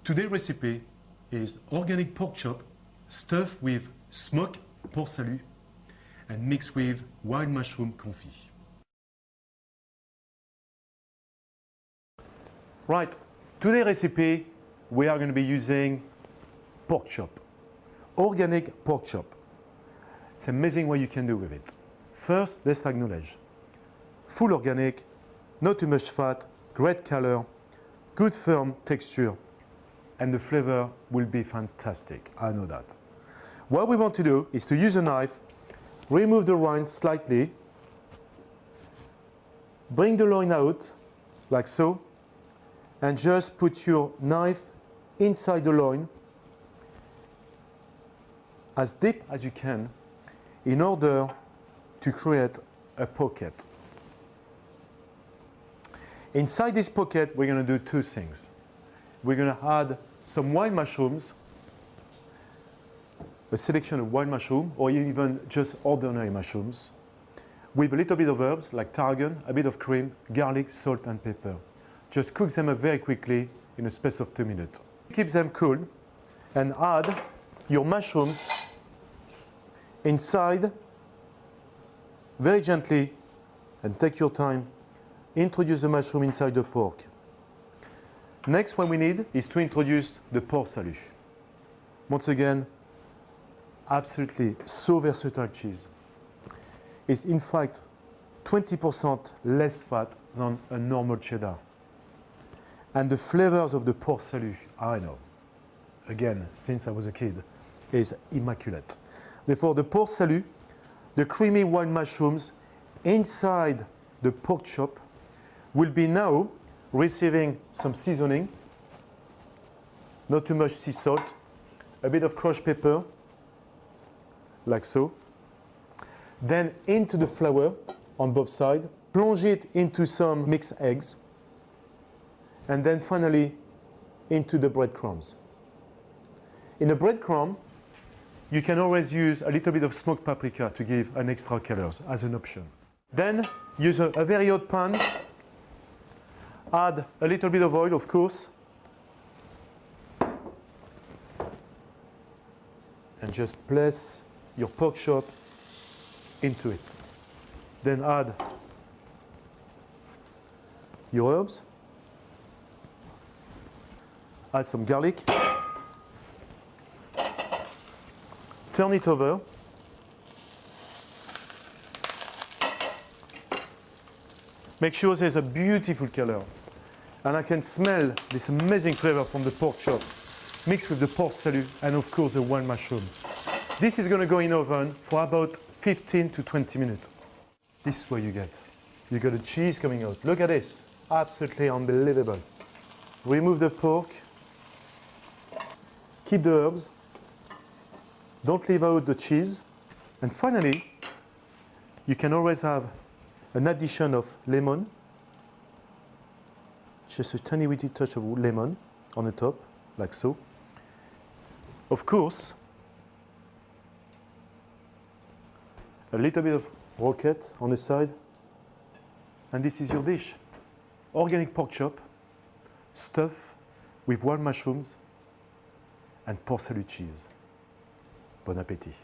Today's recipe is organic pork chop stuffed with smoked port salut and mixed with wild mushroom confit. Right, today's recipe we are going to be using pork chop, organic pork chop. It's amazing what you can do with it. First, let's acknowledge full organic, not too much fat, great color, good firm texture, and the flavor will be fantastic, I know that. What we want to do is to use a knife, remove the rind slightly, bring the loin out, like so, and just put your knife inside the loin, as deep as you can, in order to create a pocket. Inside this pocket, we're going to do two things. We're going to add some wild mushrooms, a selection of wild mushroom, or even just ordinary mushrooms, with a little bit of herbs like tarragon, a bit of cream, garlic, salt, and pepper. Just cook them up very quickly in a space of 2 minutes. Keep them cool and add your mushrooms inside very gently, and take your time. Introduce the mushroom inside the pork. Next, what we need is to introduce the port salut. Once again, absolutely so versatile cheese. It's in fact 20% less fat than a normal cheddar. And the flavors of the port salut, I know, again, since I was a kid, is immaculate. Therefore, the port salut, the creamy wild mushrooms inside the pork chop will be now receiving some seasoning, not too much sea salt, a bit of crushed pepper, like so. Then into the flour on both sides, plunge it into some mixed eggs, and then finally into the breadcrumbs. In a breadcrumb, you can always use a little bit of smoked paprika to give an extra colors as an option. Then use a very hot pan, add a little bit of oil, of course, and just place your pork chop into it. Then add your herbs, add some garlic, turn it over, make sure there's a beautiful color. And I can smell this amazing flavor from the pork chop, mixed with the port salut and of course the wild mushroom. This is going to go in oven for about 15 to 20 minutes. This is what you get. You got the cheese coming out. Look at this, absolutely unbelievable. Remove the pork, keep the herbs, don't leave out the cheese, and finally, you can always have an addition of lemon, just a tiny witty touch of lemon on the top, like so. Of course, a little bit of roquette on the side, and this is your dish. Organic pork chop, stuffed with wild mushrooms and port salut cheese. Bon appétit.